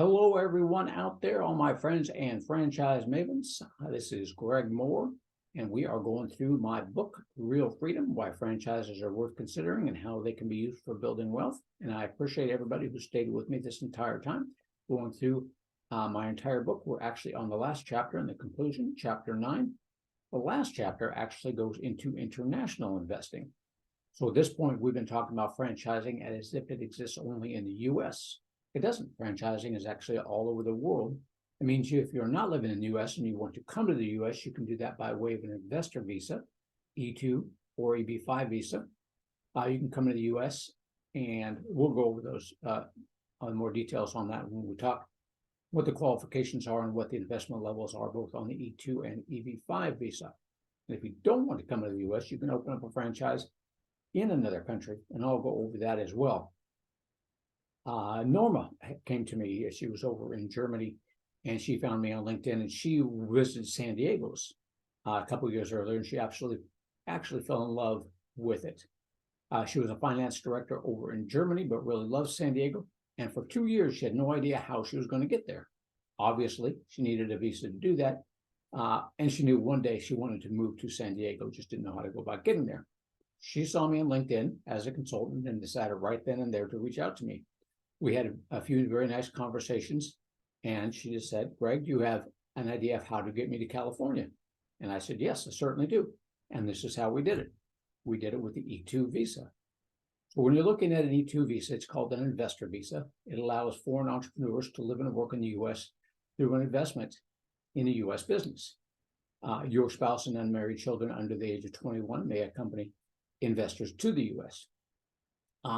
Hello, everyone out there, all my friends and franchise mavens. This is Greg Mohr, and we are going through my book, Real Freedom, Why Franchises Are Worth Considering and How They Can Be Used for Building Wealth. And I appreciate everybody who stayed with me this entire time, going through my entire book. We're actually on the last chapter in the conclusion, chapter 9. The last chapter actually goes into international investing. So at this point, we've been talking about franchising as if it exists only in the U.S. It doesn't. Franchising is actually all over the world. It means if you're not living in the U.S. and you want to come to the U.S., you can do that by way of an investor visa, E2 or EB5 visa. You can come to the U.S. and we'll go over those on more details on that when we talk what the qualifications are and what the investment levels are, both on the E2 and EB5 visa. And if you don't want to come to the U.S., you can open up a franchise in another country, and I'll go over that as well. Norma came to me. She was over in Germany, and she found me on LinkedIn, and she visited San Diego's a couple of years earlier, and she actually fell in love with it. She was a finance director over in Germany, but really loved San Diego. And for 2 years, she had no idea how she was going to get there. Obviously, she needed a visa to do that. And she knew one day she wanted to move to San Diego, just didn't know how to go about getting there. She saw me on LinkedIn as a consultant and decided right then and there to reach out to me. We had a few very nice conversations, and she just said, Greg, do you have an idea of how to get me to California? And I said, yes, I certainly do. And this is how we did it. We did it with the E2 visa. So when you're looking at an E2 visa, it's called an investor visa. It allows foreign entrepreneurs to live and work in the U.S. through an investment in a U.S. business. Your spouse and unmarried children under the age of 21 may accompany investors to the U.S.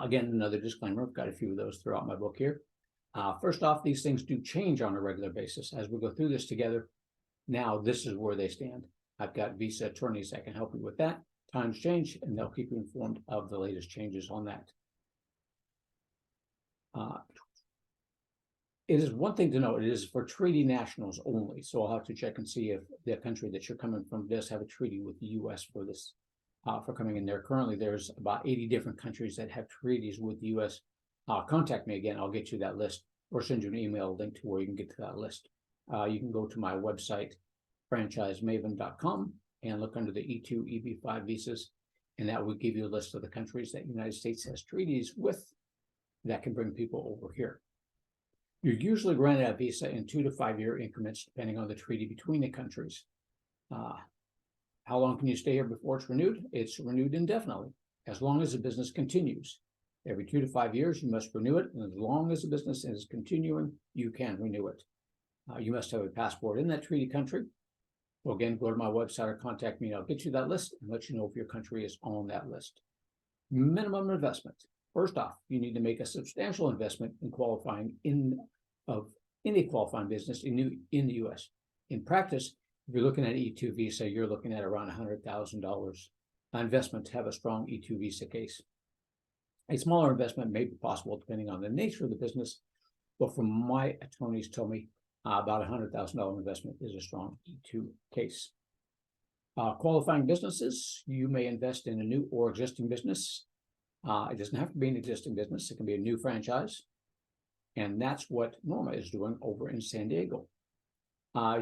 Again, another disclaimer, I've got a few of those throughout my book here. First off, these things do change on a regular basis. As we go through this together, now this is where they stand. I've got visa attorneys that can help you with that. Times change, and they'll keep you informed of the latest changes on that. It is one thing to note, it is for treaty nationals only. So I'll have to check and see if the country that you're coming from does have a treaty with the U.S. for this. For coming in there. Currently, there's about 80 different countries that have treaties with the U.S. Contact me again. I'll get you that list or send you an email link to where you can get to that list. You can go to my website, franchisemaven.com, and look under the E2, EB5 visas, and that will give you a list of the countries that the United States has treaties with that can bring people over here. You're usually granted a visa in 2 to 5 year increments, depending on the treaty between the countries. How long can you stay here before it's renewed? It's renewed indefinitely, as long as the business continues. Every 2 to 5 years, you must renew it, and as long as the business is continuing, you can renew it. You must have a passport in that treaty country. So again, go to my website or contact me, and I'll get you that list and let you know if your country is on that list. Minimum investment. First off, you need to make a substantial investment in qualifying in any qualifying business in the U.S. In practice, if you're looking at an E2 visa, you're looking at around $100,000 investment to have a strong E2 visa case. A smaller investment may be possible depending on the nature of the business, but from my attorneys told me about $100,000 investment is a strong E2 case. Qualifying businesses, you may invest in a new or existing business. It doesn't have to be an existing business. It can be a new franchise. And that's what Norma is doing over in San Diego.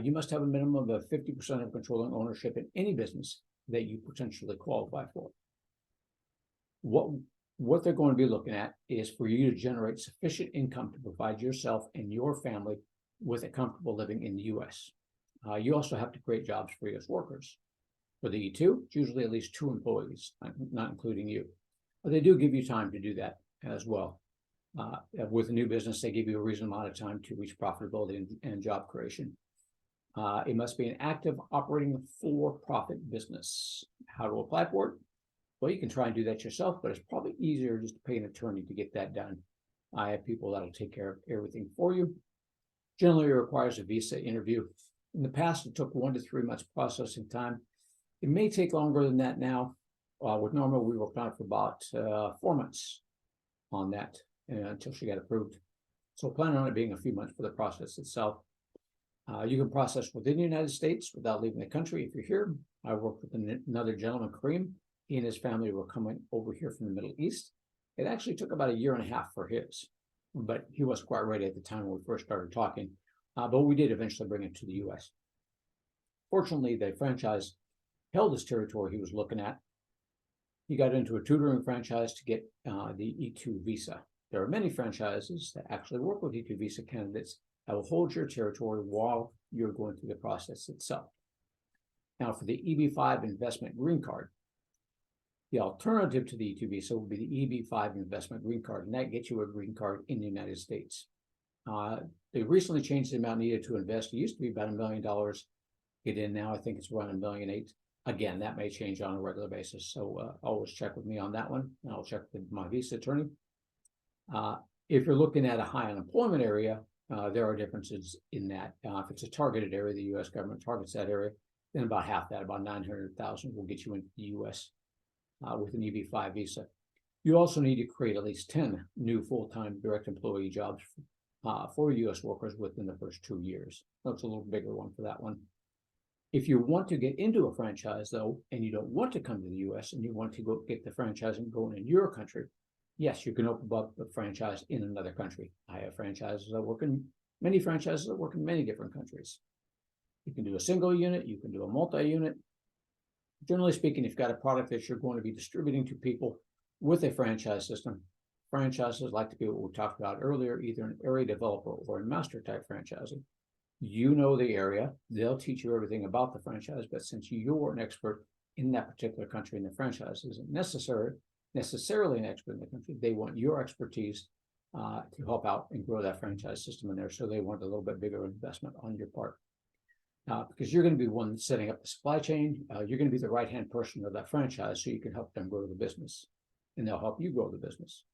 You must have a minimum of 50% of controlling ownership in any business that you potentially qualify for. What they're going to be looking at is for you to generate sufficient income to provide yourself and your family with a comfortable living in the U.S. You also have to create jobs for U.S. workers. For the E2, it's usually at least 2 employees, not including you. But they do give you time to do that as well. With a new business, they give you a reasonable amount of time to reach profitability and job creation. It must be an active operating for-profit business. How to apply for it? Well, you can try and do that yourself, but it's probably easier just to pay an attorney to get that done. I have people that'll take care of everything for you. Generally, it requires a visa interview. In the past, it took 1 to 3 months processing time. It may take longer than that now. With Norma, we worked on it for about 4 months on that until she got approved. So plan on it being a few months for the process itself. You can process within the United States without leaving the country if you're here. I worked with another gentleman, Kareem. He and his family were coming over here from the Middle East. It actually took about 1.5 years for his. but he wasn't quite ready at the time when we first started talking. But we did eventually bring it to the U.S. Fortunately, the franchise held his territory he was looking at. He got into a tutoring franchise to get the E2 visa. There are many franchises that actually work with E2 visa candidates that will hold your territory while you're going through the process itself. Now, for the EB5 investment green card, the alternative to the E2 visa will be the EB5 investment green card, and that gets you a green card in the United States. They recently changed the amount needed to invest. It used to be about $1 million. Get in now, I think it's around $1.8 million. Again, that may change on a regular basis, so always check with me on that one, and I'll check with my visa attorney. If you're looking at a high unemployment area, there are differences in that. If it's a targeted area, the U.S. government targets that area, then about half that, about 900,000, will get you into the U.S. With an EB5 visa. You also need to create at least 10 new full-time direct employee jobs for U.S. workers within the first 2 years. That's a little bigger one for that one. If you want to get into a franchise, though, and you don't want to come to the U.S. and you want to go get the franchising going in your country, yes, you can open up a franchise in another country. I have franchises that work in many franchises that work in many different countries. You can do a single unit, you can do a multi-unit. Generally speaking, if you've got a product that you're going to be distributing to people with a franchise system, franchises like to be what we talked about earlier, either an area developer or a master type franchising. You know the area, they'll teach you everything about the franchise, but since you're an expert in that particular country and the franchise isn't necessarily an expert in the country, they want your expertise to help out and grow that franchise system in there. So they want a little bit bigger investment on your part. Because you're going to be one setting up the supply chain, you're going to be the right-hand person of that franchise, so you can help them grow the business, and they'll help you grow the business.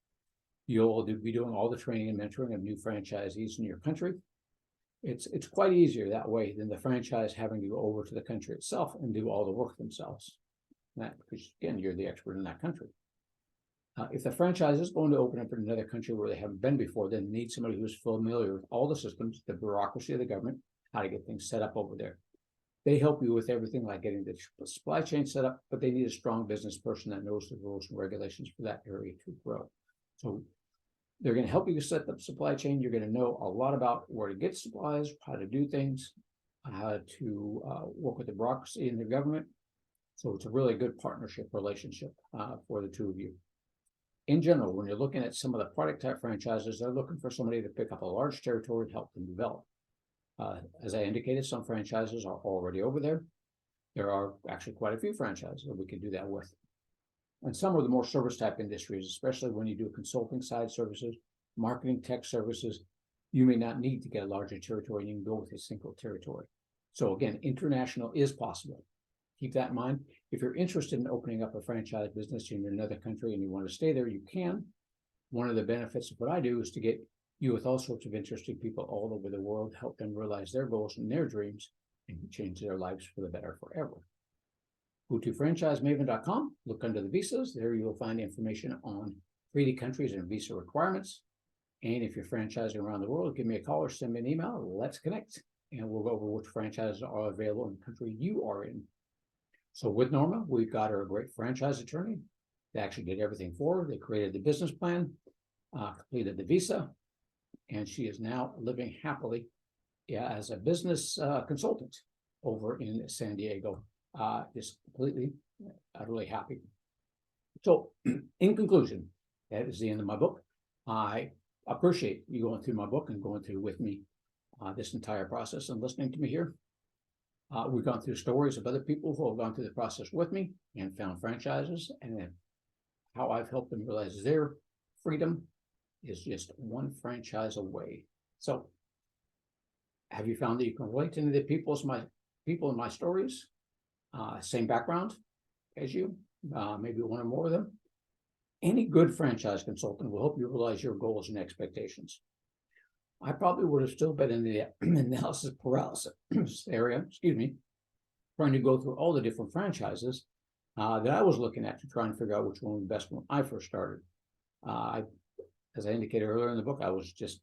You'll be doing all the training and mentoring of new franchisees in your country. It's quite easier that way than the franchise having to go over to the country itself and do all the work themselves. Because again, you're the expert in that country. If the franchise is going to open up in another country where they haven't been before, then they need somebody who's familiar with all the systems, the bureaucracy of the government, how to get things set up over there. They help you with everything like getting the supply chain set up, but they need a strong business person that knows the rules and regulations for that area to grow. So they're going to help you set up supply chain. You're going to know a lot about where to get supplies, how to do things, how to work with the bureaucracy in the government. So it's a really good partnership relationship for the two of you. In general, when you're looking at some of the product type franchises, they're looking for somebody to pick up a large territory and help them develop. As I indicated, some franchises are already over there. There are actually quite a few franchises that we can do that with. And some of the more service type industries, especially when you do consulting side services, marketing tech services, you may not need to get a larger territory. You can go with a single territory. So again, international is possible. Keep that in mind. If you're interested in opening up a franchise business in another country and you want to stay there, you can. One of the benefits of what I do is to get you with all sorts of interesting people all over the world, help them realize their goals and their dreams and change their lives for the better forever. Go to franchisemaven.com, look under the visas. There you will find information on treaty countries and visa requirements. And if you're franchising around the world, give me a call or send me an email. Let's connect. And we'll go over which franchises are available in the country you are in. So with Norma, we've got her a great franchise attorney. They actually did everything for her. They created the business plan, completed the visa, and she is now living happily as a business consultant over in San Diego. Just completely, utterly happy. So in conclusion, that is the end of my book. I appreciate you going through my book and going through with me this entire process and listening to me here. We've gone through stories of other people who have gone through the process with me and found franchises, and how I've helped them realize their freedom is just one franchise away. So have you found that you can relate to any of the people in my stories? Same background as you, maybe one or more of them. Any good franchise consultant will help you realize your goals and expectations. I probably would have still been in the analysis paralysis area, trying to go through all the different franchises that I was looking at to try and figure out which one was the best when I first started. As I indicated earlier in the book, I was just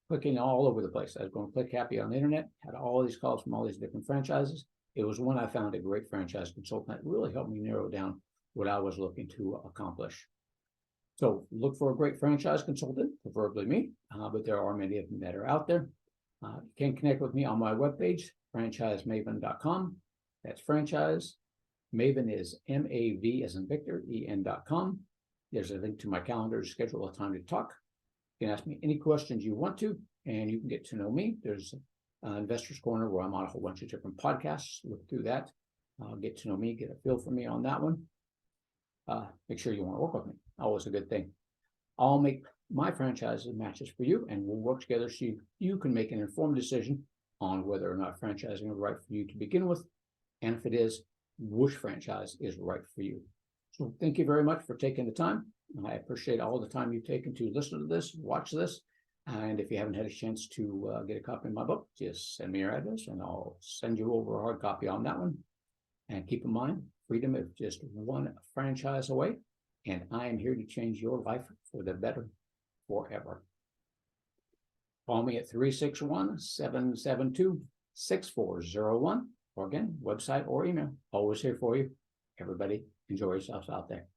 clicking all over the place. I was going click happy on the internet, had all these calls from all these different franchises. It was when I found a great franchise consultant that really helped me narrow down what I was looking to accomplish. So look for a great franchise consultant, preferably me, but there are many of them that are out there. You can connect with me on my webpage, franchisemaven.com. That's franchise. Maven is M-A-V as in Victor, E-N.com. There's a link to my calendar to schedule a time to talk. You can ask me any questions you want to, and you can get to know me. There's Investors Corner where I'm on a whole bunch of different podcasts. Look through that. Get to know me, get a feel for me on that one. Make sure you want to work with me. Always a good thing. I'll make my franchise matches for you, and we'll work together so you can make an informed decision on whether or not franchising is right for you to begin with, and if it is, which franchise is right for you. So thank you very much for taking the time. I appreciate all the time you've taken to listen to this, watch this, and if you haven't had a chance to get a copy of my book, just send me your address and I'll send you over a hard copy on that one. And keep in mind, freedom is just one franchise away, and I am here to change your life for the better forever. Call me at 361-772-6401, or again, website or email. Always here for you. Everybody, enjoy yourselves out there.